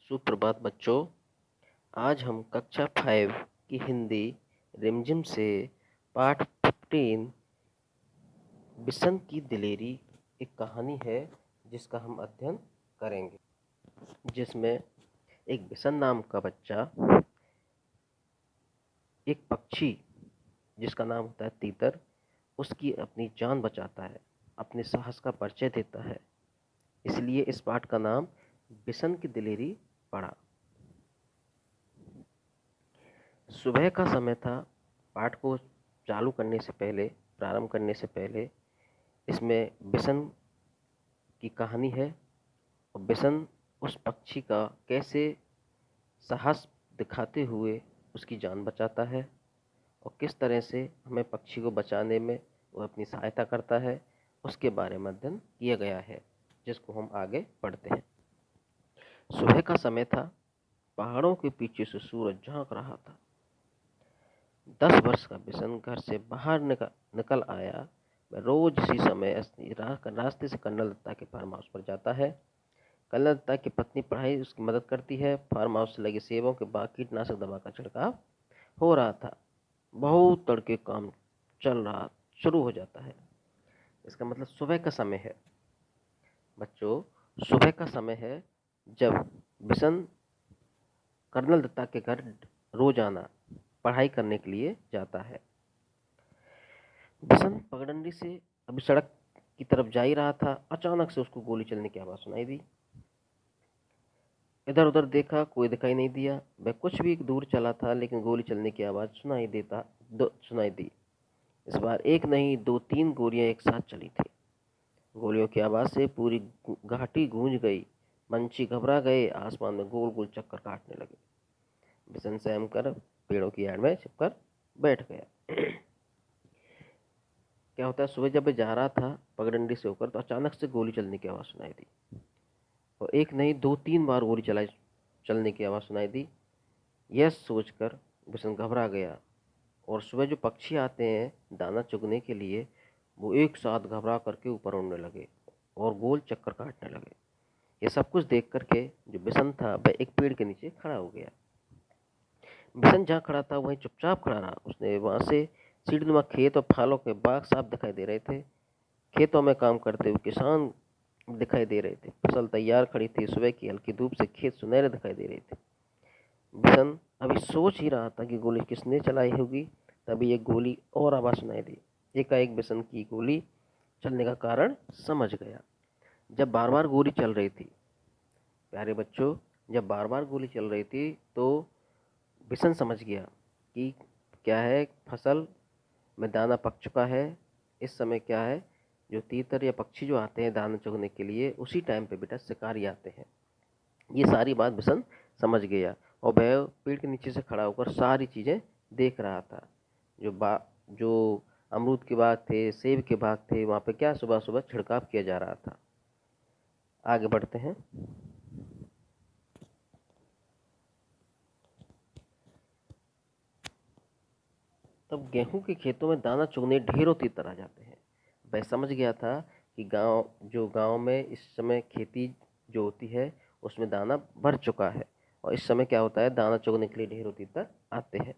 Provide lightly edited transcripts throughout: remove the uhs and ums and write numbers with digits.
सुप्रभात बच्चों। आज हम कक्षा 5 की हिंदी रिमझिम से पाठ 15 बिसन की दिलेरी एक कहानी है जिसका हम अध्ययन करेंगे, जिसमें एक बिसन नाम का बच्चा एक पक्षी जिसका नाम होता है तीतर, उसकी अपनी जान बचाता है, अपने साहस का परिचय देता है। इसलिए इस पाठ का नाम बिसन की दिलेरी पड़ा। सुबह का समय था। पाठ को चालू करने से पहले, प्रारंभ करने से पहले इसमें बिसन की कहानी है और बिसन उस पक्षी का कैसे साहस दिखाते हुए उसकी जान बचाता है और किस तरह से हमें पक्षी को बचाने में वो अपनी सहायता करता है, उसके बारे में अध्ययन किया गया है, जिसको हम आगे पढ़ते हैं। सुबह का समय था। पहाड़ों के पीछे से सूरज झांक रहा था। 10 वर्ष का बिसन घर से बाहर निकल आया। वह रोज इसी समय रास्ते से कर्नल दत्ता के फार्म हाउस पर जाता है। कर्नल दत्ता की पत्नी पढ़ाई उसकी मदद करती है। फार्म हाउस से लगे सेबों के बाग कीटनाशक दवा का छिड़काव हो रहा था। बहुत तड़के काम शुरू हो जाता है। इसका मतलब सुबह का समय है बच्चों। सुबह का समय है जब बिसन कर्नल दत्ता के घर रोजाना पढ़ाई करने के लिए जाता है। बिसन पगडंडी से अभी सड़क की तरफ जा ही रहा था। अचानक से उसको गोली चलने की आवाज सुनाई दी। इधर उधर देखा, कोई दिखाई नहीं दिया। वह कुछ भी दूर चला था, लेकिन गोली चलने की आवाज सुनाई दी। इस बार एक नहीं 2-3 गोलियां एक साथ चली थी। गोलियों की आवाज से पूरी घाटी गूंज गई। पंछी घबरा गए, आसमान में गोल गोल चक्कर काटने लगे। बिसन सहम कर पेड़ों की आड़ में छिपकर बैठ गया। क्या होता है, सुबह जब मैं जा रहा था पगडंडी से होकर, तो अचानक से गोली चलने की आवाज सुनाई दी और एक नहीं 2-3 बार गोली चलने की आवाज सुनाई दी। यह सोचकर बिशन घबरा गया और सुबह जो पक्षी आते हैं दाना चुगने के लिए, वो एक साथ घबरा करके ऊपर उड़ने लगे और गोल चक्कर काटने लगे। ये सब कुछ देख करके जो बिशन था वह एक पेड़ के नीचे खड़ा हो गया। बिशन जहाँ खड़ा था वहीं चुपचाप खड़ा रहा। उसने वहां से सीढ़ीनुमा खेत और फालों के बाग साफ दिखाई दे रहे थे। खेतों में काम करते हुए किसान दिखाई दे रहे थे। फसल तैयार खड़ी थी। सुबह की हल्की धूप से खेत सुनहरे दिखाई दे रहे थे। बिशन अभी सोच ही रहा था कि गोली किसने चलाई होगी, तभी एक गोली और आवाज सुनाई दी। एकाएक बिशन की गोली चलने का कारण समझ गया। जब बार बार गोली चल रही थी, प्यारे बच्चों, जब बार बार गोली चल रही थी तो बिशन समझ गया कि क्या है, फसल में दाना पक चुका है। इस समय क्या है, जो तीतर या पक्षी जो आते हैं दाना चुगने के लिए, उसी टाइम पे बेटा शिकारी आते हैं। ये सारी बात बिशन समझ गया और वह पेड़ के नीचे से खड़ा होकर सारी चीजें देख रहा था। जो अमरूद के बाग थे, सेब के बाग थे, वहां पे क्या सुबह सुबह छिड़काव किया जा रहा था। आगे बढ़ते हैं। तब गेहूं के खेतों में दाना चुगने ढेरों तीतर आ जाते हैं। वह समझ गया था कि गांव में इस समय खेती जो होती है उसमें दाना भर चुका है और इस समय क्या होता है, दाना चुगने के लिए ढेरों तीतर आते हैं।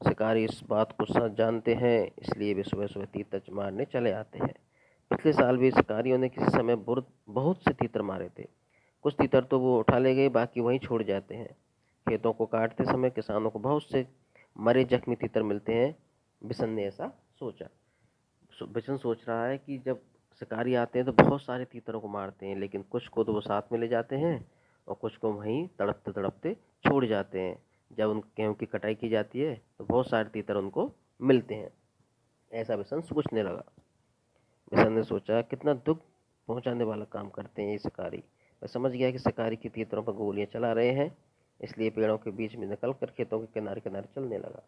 शिकारी इस बात को जानते हैं, इसलिए वे सुबह सुबह तीतर मारने चले आते हैं। पिछले साल भी शिकारियों ने किसी समय बहुत से तीतर मारे थे। कुछ तीतर तो वो उठा ले गए, बाकी वहीं छोड़ जाते हैं। खेतों को काटते समय किसानों को बहुत से मरे जख्मी तीतर मिलते हैं। बिशन ने ऐसा सोचा। बिशन सोच रहा है कि जब शिकारी आते हैं तो बहुत सारे तीतरों को मारते हैं, लेकिन कुछ को तो वो साथ में ले जाते हैं और कुछ को वहीं तड़पते तड़पते छोड़ जाते हैं। जब उन गेहूं की कटाई की जाती है तो बहुत सारे तीतर उनको मिलते हैं। ऐसा बिशन सोचने लगा। बिशन ने सोचा, कितना दुख पहुंचाने वाला काम करते हैं ये शिकारी। वह समझ गया कि शिकारी की तीतरों पर गोलियां चला रहे हैं, इसलिए पेड़ों के बीच में निकलकर खेतों के किनारे किनारे चलने लगा।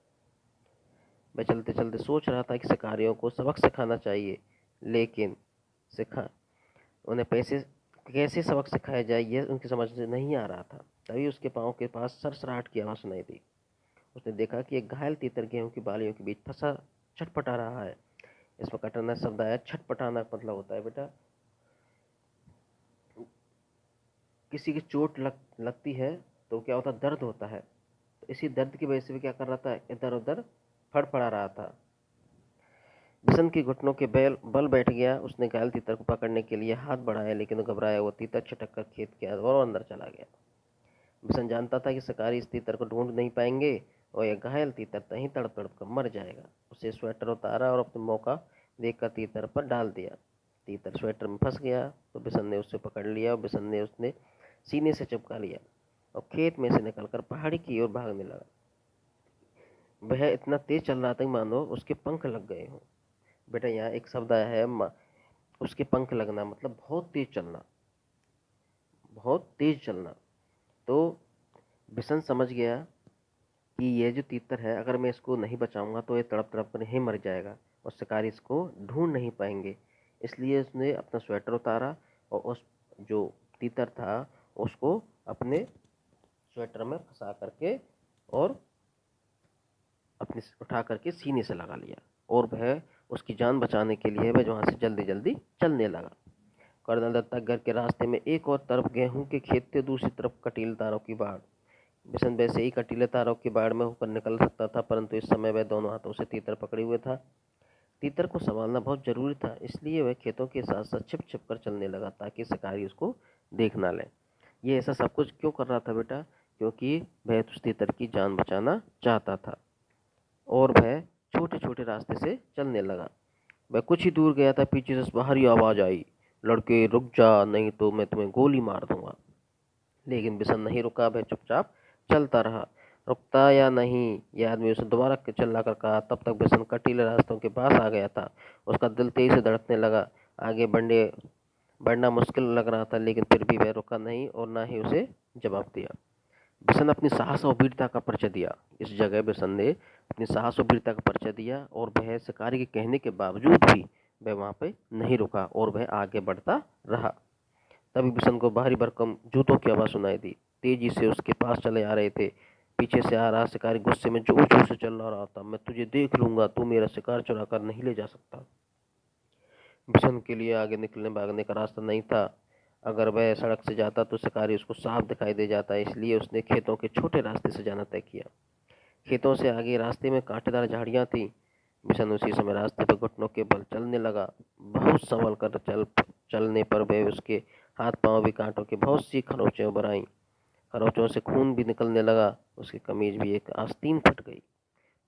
वह चलते चलते सोच रहा था कि शिकारियों को सबक सिखाना चाहिए, लेकिन सिखा उन्हें पैसे कैसे सबक सिखाया जाए यह उनकी समझ में नहीं आ रहा था। तभी उसके पाँव के पास सरसराहट की आवाज सुनाई दी। उसने देखा कि एक घायल तीतर गेहूं की बालियों के बीच फंसा छटपटा रहा है। इसमें कटरना शब्द आया। छटपटाना मतलब होता है बेटा किसी की चोट लगती है तो क्या होता है, दर्द होता है। तो इसी दर्द की वजह से भी क्या कर रहा था, इधर उधर फड़फड़ा रहा था। बिशन के घुटनों के बल बैठ गया। उसने घायल तीतर को पकड़ने के लिए हाथ बढ़ाया, लेकिन घबराया वो तीतर छिटक कर खेत के और अंदर चला गया। बिशन जानता था कि शिकारी इस तीतर को ढूंढ नहीं पाएंगे और यह घायल तीतर कहीं तड़प तड़प कर मर जाएगा। उसे स्वेटर उतारा और अपने मौका देखकर तीतर पर डाल दिया। तीतर स्वेटर में फंस गया तो बिशन ने उसे पकड़ लिया और बिशन ने उसने सीने से चिपका लिया और खेत में से निकलकर पहाड़ी की ओर भागने लगा। वह इतना तेज चल रहा था कि मानो उसके पंख लग गए हों। बेटा यहाँ एक शब्द आया है उसके पंख लगना, मतलब बहुत तेज चलना, बहुत तेज चलना। तो बिशन समझ गया कि ये जो तीतर है, अगर मैं इसको नहीं बचाऊंगा तो ये तड़प तड़प कर ही मर जाएगा और शिकारी इसको ढूंढ नहीं पाएंगे। इसलिए उसने अपना स्वेटर उतारा और उस जो तीतर था उसको अपने स्वेटर में फंसा करके और अपने उठा करके सीने से लगा लिया और वह उसकी जान बचाने के लिए वह वहां से जल्दी जल्दी चलने लगा। कर्नल दत्ता घर के रास्ते में एक और तरफ गेहूं के खेत थे, दूसरी तरफ कटीले तारों की बाढ़। बिशन वैसे ही कटीले तारों की बाढ़ में होकर निकल सकता था, परंतु इस समय वह दोनों हाथों से तीतर पकड़े हुए था। तीतर को संभालना बहुत जरूरी था, इसलिए वह खेतों के साथ साथ छिप छिप कर चलने लगा ताकि शिकारी उसको देख ना ले। ये ऐसा सब कुछ क्यों कर रहा था बेटा? क्योंकि वह उस तीतर की जान बचाना चाहता था और वह छोटे छोटे रास्ते से चलने लगा। वह कुछ ही दूर गया था, पीछे से बाहरी आवाज आई, लड़के रुक जा, नहीं तो मैं तुम्हें गोली मार दूंगा। लेकिन बिशन नहीं रुका, वह चुपचाप चलता रहा। रुकता या नहीं, यह आदमी उसे दोबारा चिल्ला कर कहा। तब तक बिशन कटीले रास्तों के पास आ गया था। उसका दिल तेजी से धड़कने लगा। आगे बढ़ना मुश्किल लग रहा था, लेकिन फिर भी वह रुका नहीं और ना ही उसे जवाब दिया। बिशन अपनी साहस और वीरता का परिचय दिया। इस जगह बिशन ने अपनी साहस और वीरता का परिचय दिया और वह शिकारी के कहने के बावजूद भी वह वहां पे नहीं रुका और वह आगे बढ़ता रहा। तभी बिशन को बाहरी भरकम जूतों की आवाज सुनाई दी। तेजी से उसके पास चले आ रहे थे। पीछे से आ रहा शिकारी गुस्से में जोर जोर से चिल्ला रहा था, मैं तुझे देख लूंगा, तू मेरा शिकार चुरा कर नहीं ले जा सकता। बिशन के लिए आगे निकलने भागने का रास्ता नहीं था। अगर वह सड़क से जाता तो शिकारी उसको साफ दिखाई दे जाता, इसलिए उसने खेतों के छोटे रास्ते से जाना तय किया। खेतों से आगे रास्ते में कांटेदार झाड़ियां थी। बिशन उसी समय रास्ते पर घुटनों के बल चलने लगा। बहुत संभल कर चलने पर वह उसके हाथ पांव भी कांटों के बहुत सी खरोंचें उभर आईं। खरोंचों से खून भी निकलने लगा। उसकी कमीज भी एक आस्तीन फट गई।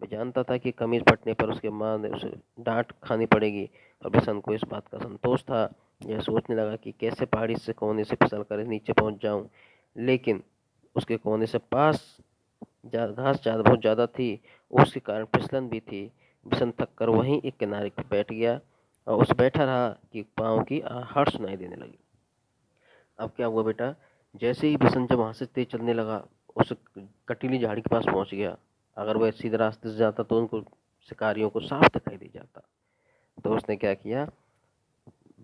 वह जानता था कि कमीज फटने पर उसके माँ ने उसे डांट खानी पड़ेगी और बिशन को इस बात का संतोष था। यह सोचने लगा कि कैसे पहाड़ी से कोने से फिसल कर नीचे पहुंच जाऊं, लेकिन उसके कोने से पास घास बहुत ज्यादा थी, उसके कारण फिसलन भी थी। बिशन थक कर वहीं एक किनारे पर बैठ गया और उस बैठा रहा कि पाँव की आहट सुनाई देने लगी। अब क्या हुआ बेटा, जैसे ही बिशन जब वहां से तेज चलने लगा, उस कटीली झाड़ी के पास पहुंच गया। अगर वह सीधे रास्ते से जाता तो उनको शिकारियों को साफ दिखाई दे जाता। तो उसने क्या किया,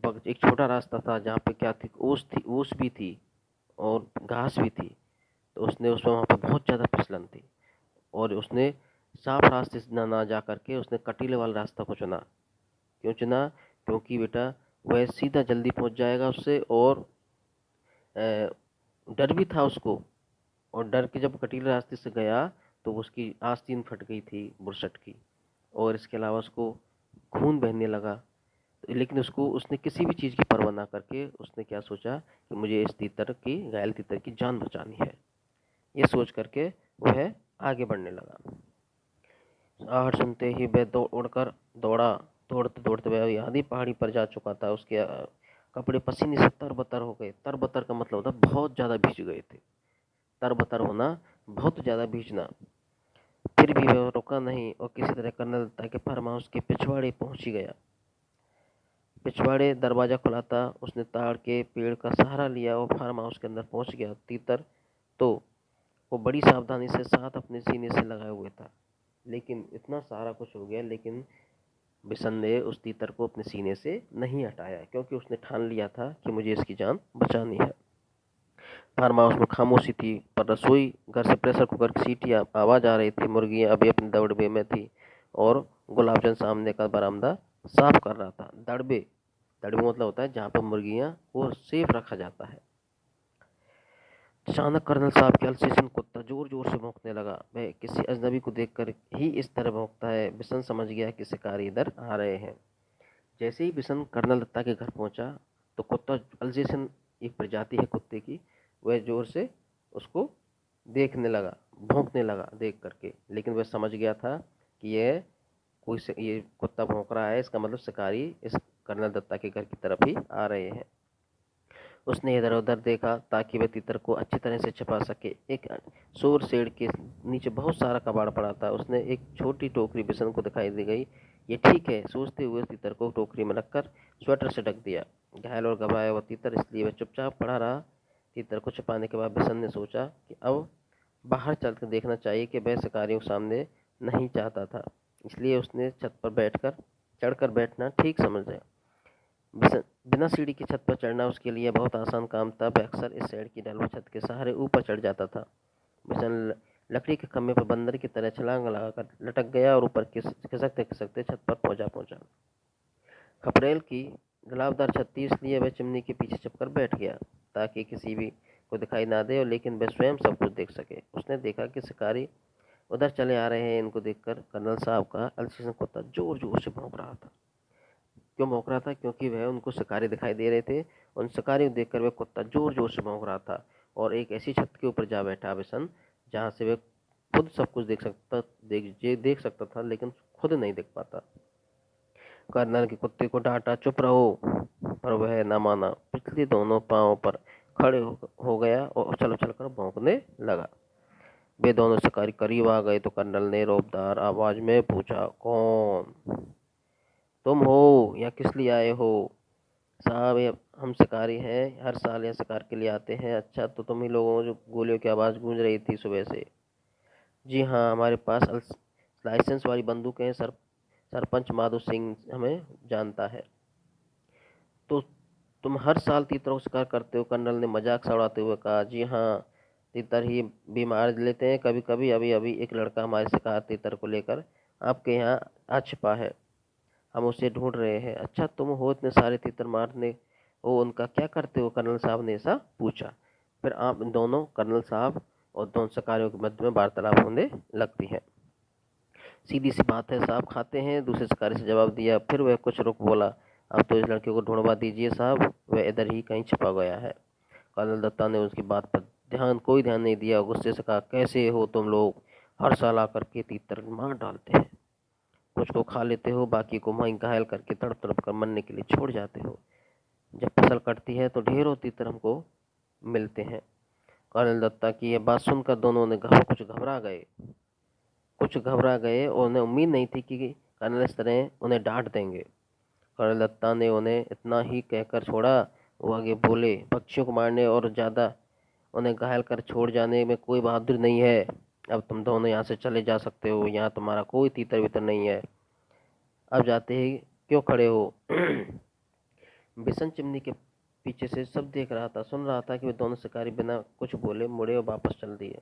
एक छोटा रास्ता था जहाँ पे क्या थी, ओस भी थी और घास भी थी। तो उसने उसमें वहाँ पे बहुत ज़्यादा फिसलन थी और उसने साफ रास्ते से ना जा करके उसने कटीले वाले रास्ता को चुना। क्यों चुना? क्योंकि बेटा वह सीधा जल्दी पहुंच जाएगा उससे, और डर भी था उसको। और डर के जब कटीले रास्ते से गया तो उसकी आस्तीन फट गई थी बुरसट की, और इसके अलावा उसको खून बहने लगा। लेकिन उसको उसने किसी भी चीज़ की परवाह ना करके उसने क्या सोचा कि मुझे इस घायल तीतर की जान बचानी है। ये सोच करके वह आगे बढ़ने लगा। आहट सुनते ही वह उड़कर दौड़ा। दौड़ते दौड़ते वह आधी पहाड़ी पर जा चुका था। उसके कपड़े पसीने से तरबतर हो गए। तरबतर का मतलब होता बहुत ज़्यादा भीग गए थे। तरबतर होना, बहुत ज़्यादा भीगना। फिर भी वह रुका नहीं और किसी तरह कर्नल दत्ता के फार्म हाउस के पिछवाड़े पहुंच ही गया। पिछवाड़े दरवाजा खुला था। उसने ताड़ के पेड़ का सहारा लिया और फार्म हाउस के अंदर पहुंच गया। तीतर तो वो बड़ी सावधानी से साथ अपने सीने से लगाए हुए था, लेकिन इतना सारा कुछ हो गया, लेकिन बिशन ने उस तीतर को अपने सीने से नहीं हटाया, क्योंकि उसने ठान लिया था कि मुझे इसकी जान बचानी है। फार्म हाउस में खामोशी थी, पर रसोई घर से प्रेशर कुकर की सीटी आवाज आ रही थी। मुर्गियां अभी अपने दड़बे में थी और गुलाबचंद सामने का बरामदा साफ कर रहा था। दड़बे दड़बे मतलब होता है जहाँ पर मुर्गियां को सेफ रखा जाता है। अचानक कर्नल साहब के अल्सेशियन कुत्ता जोर जोर से भौंकने लगा। वह किसी अजनबी को देखकर ही इस तरह भौंकता है। बिशन समझ गया कि शिकारी इधर आ रहे हैं। जैसे ही बिशन कर्नल दत्ता के घर पहुंचा तो कुत्ता, अल्सेशियन एक प्रजाति है कुत्ते की, वह जोर से उसको देखने लगा, भौंकने लगा देख करके। लेकिन वह समझ गया था कि ये कुत्ता भौंक रहा है, इसका मतलब शिकारी इस कर्नल दत्ता के घर की तरफ ही आ रहे हैं। उसने इधर उधर देखा ताकि वह तीतर को अच्छी तरह से छिपा सके। एक शोर शेड के नीचे बहुत सारा कबाड़ पड़ा था। उसने एक छोटी टोकरी बिशन को दिखाई दी गई। ये ठीक है, सोचते हुए तीतर को टोकरी में रखकर स्वेटर से ढक दिया। घायल और घबराया हुआ तीतर, इसलिए वह चुपचाप पड़ा रहा। तीतर को छिपाने के बाद बिशन ने सोचा कि अब बाहर चलकर देखना चाहिए कि वह शिकारियों के सामने नहीं चाहता था। इसलिए उसने छत पर चढ़कर बैठना ठीक समझा। बिना सीढ़ी की छत पर चढ़ना उसके लिए बहुत आसान काम था। वह अक्सर इस साइड की ढलुआ छत के सहारे ऊपर चढ़ जाता था। बिशन लकड़ी के खम्भे पर बंदर की तरह छलांग लगाकर लटक गया और ऊपर खिसकते खिसकते छत पर पहुंचा। खपरेल की गुलाबदार छत थी, इसलिए वह चिमनी के पीछे छिपकर बैठ गया ताकि किसी भी को दिखाई ना दे, और लेकिन वह स्वयं सब कुछ देख सके। उसने देखा कि शिकारी उधर चले आ रहे हैं। इनको देखकर कर्नल साहब का अल्सेशियन कुत्ता जोर जोर से भौंक रहा था। क्यों भौंक रहा था? क्योंकि वह उनको शिकारी दिखाई दे रहे थे। उन शिकारी को देखकर वह कुत्ता जोर जोर से भौंक रहा था और एक ऐसी छत के ऊपर जा बैठा बिशन, जहां से वह खुद सब कुछ देख सकता था, लेकिन खुद नहीं देख पाता। कर्नल के कुत्ते को डांटा, चुप रहो, पर वह न माना। पिछले दोनों पांवों पर खड़े हो गया और उछल उछल कर भौंकने लगा। वे दोनों शिकारी करीब आ गए तो कर्नल ने रौबदार आवाज में पूछा, कौन तुम हो या किस लिए आए हो? साहब, ये हम शिकारी हैं, हर साल यहाँ शिकार के लिए आते हैं। अच्छा, तो तुम ही लोगों जो गोलियों की आवाज़ गूंज रही थी सुबह से? जी हाँ, हमारे पास लाइसेंस वाली बंदूकें हैं। सरपंच माधो सिंह हमें जानता है। तो तुम हर साल तीतरों का शिकार करते हो? कर्नल ने मजाक सा उड़ाते हुए कहा। जी हाँ, तीतर ही भी मार लेते हैं कभी कभी। अभी अभी एक लड़का हमारे शिकार तीतर को लेकर आपके यहाँ आ छिपा है। हम उसे ढूंढ रहे हैं। अच्छा, तुम हो इतने सारे तीतर मारने, वो उनका क्या करते हो? कर्नल साहब ने ऐसा पूछा। फिर आप दोनों, कर्नल साहब और दोनों शिकारियों के मध्य में वार्तालाप होने लगती है। सीधी सी बात है साहब, खाते हैं, दूसरे शिकारी से जवाब दिया। फिर वह कुछ रुक बोला, अब तो इस लड़के को ढूंढवा दीजिए साहब, वह इधर ही कहीं छिपा गया है। कर्नल दत्ता ने उसकी बात पर कोई ध्यान नहीं दिया। गुस्से से कहा, कैसे हो तुम लोग, हर साल आकर के तीतर मार डालते हैं, कुछ को खा लेते हो, बाकी को वहीं घायल करके तड़प तड़प कर मरने के लिए छोड़ जाते हो। जब फसल कटती है तो ढेरों तीतर हमको मिलते हैं। कर्नल दत्ता की यह बात सुनकर दोनों ने कुछ घबरा गए और उन्हें उम्मीद नहीं थी कि कर्नल इस तरह उन्हें डांट देंगे। कर्नल दत्ता ने उन्हें इतना ही कहकर छोड़ा। वो आगे बोले, पक्षियों को मारने और ज़्यादा उन्हें घायल कर छोड़ जाने में कोई बहादुरी नहीं है। अब तुम दोनों यहाँ से चले जा सकते हो, यहाँ तुम्हारा कोई तीतर वितर नहीं है। अब जाते ही क्यों खड़े हो? बिशन चिमनी के पीछे से सब देख रहा था, सुन रहा था कि वे दोनों शिकारी बिना कुछ बोले मुड़े और वापस चल दिए।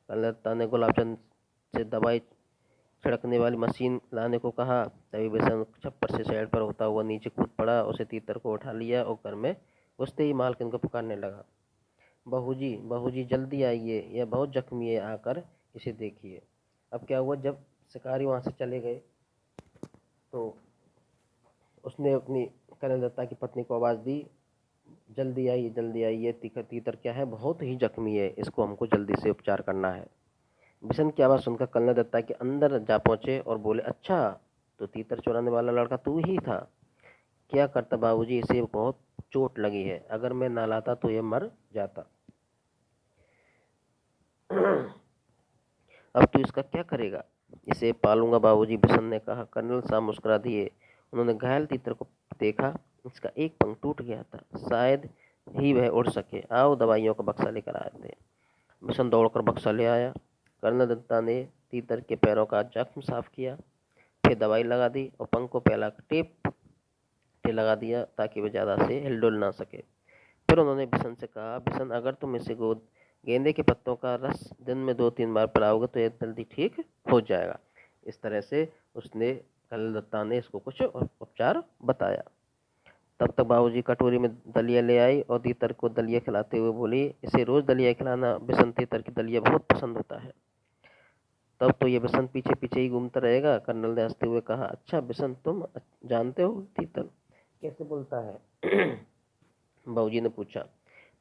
कर्नल ने गुलाबचंद से दवाई छिड़कने वाली मशीन लाने को कहा। तभी बिशन छप्पर से साइड पर होता हुआ नीचे कूद पड़ा। उसे तीतर को उठा लिया और घर में घुसते ही मालकिन को पुकारने लगा, बहू जी जल्दी आइए, यह बहुत जख्मी है, आकर इसे देखिए। अब क्या हुआ, जब शिकारी वहां से चले गए तो उसने अपनी कर्नल दत्ता की पत्नी को आवाज़ दी, जल्दी आइए जल्दी आइए, तीतर क्या है, बहुत ही जख्मी है, इसको हमको जल्दी से उपचार करना है। बिशन की आवाज़ सुनकर कर्नल दत्ता के अंदर जा पहुंचे और बोले, अच्छा, तो तीतर चुराने वाला लड़का तू ही था? क्या करता बाबूजी, इसे बहुत चोट लगी है, अगर मैं ना लाता तो ये मर जाता। अब तू इसका क्या करेगा? इसे पालूंगा बाबूजी, बिशन ने कहा। कर्नल साहब मुस्कुरा दिए। उन्होंने घायल तीतर को देखा। इसका एक पंख टूट गया था, शायद ही वह उड़ सके। आओ दवाइयों का बक्सा लेकर आए थे। बिशन दौड़कर बक्सा ले आया। कर्नल दत्ता ने तीतर के पैरों का जख्म साफ किया, फिर दवाई लगा दी और पंख को पहला टेप लगा दिया ताकि वह ज़्यादा से हिलडुल ना सके। फिर उन्होंने बिशन से कहा, बिशन, अगर तुम इसे गेंदे के पत्तों का रस दिन में 2-3 बार पिलाओगे तो यह जल्दी ठीक हो जाएगा। इस तरह से कर्नल दत्ता ने इसको कुछ उपचार बताया। तब तक बाबूजी कटोरी में दलिया ले आई और तीतर को दलिया खिलाते हुए बोली, इसे रोज दलिया खिलाना, बिशन तीतर की दलिया बहुत पसंद होता है। तब तो ये बिशन पीछे पीछे ही घूमता रहेगा। कर्नल ने हंसते हुए कहा, अच्छा बिशन, तुम जानते हो तीतर कैसे बोलता है? बाबूजी ने पूछा।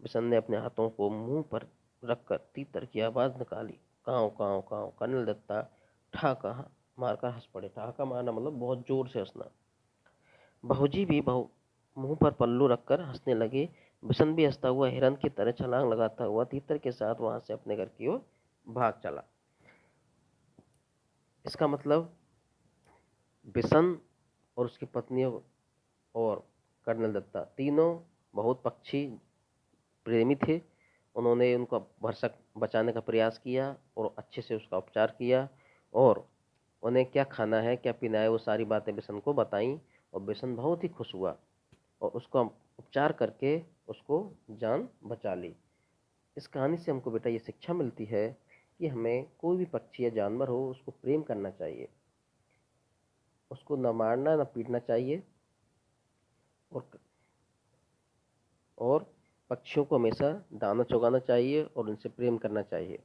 बिशन ने अपने हाथों को मुंह पर रखकर तीतर की आवाज निकाली, काँव काँव काँव। कर्नल दत्ता ठहाका मारकर हंस पड़े। ठहाका मारना मतलब बहुत जोर से हंसना। बाबूजी भी मुंह पर पल्लू रखकर हंसने लगे। बिशन भी हंसता हुआ हिरन की तरह छलांग लगाता हुआ तीतर के साथ वहां से अपने घर की ओर भाग चला। इसका मतलब बिशन और उसकी पत्नी और कर्नल दत्ता तीनों बहुत पक्षी प्रेमी थे। उन्होंने उनका भरसक बचाने का प्रयास किया और अच्छे से उसका उपचार किया, और उन्हें क्या खाना है क्या पीना है वो सारी बातें बिशन को बताई। और बिशन बहुत ही खुश हुआ और उसका उपचार करके उसको जान बचा ली। इस कहानी से हमको बेटा ये शिक्षा मिलती है कि हमें कोई भी पक्षी या जानवर हो उसको प्रेम करना चाहिए, उसको न मारना न पीटना चाहिए, और और पक्षियों को हमेशा दाना चुगाना चाहिए और उनसे प्रेम करना चाहिए।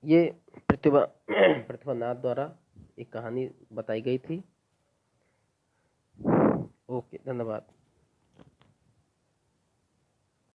ये प्रतिभा प्रतिभा नाथ द्वारा एक कहानी बताई गई थी। ओके, धन्यवाद।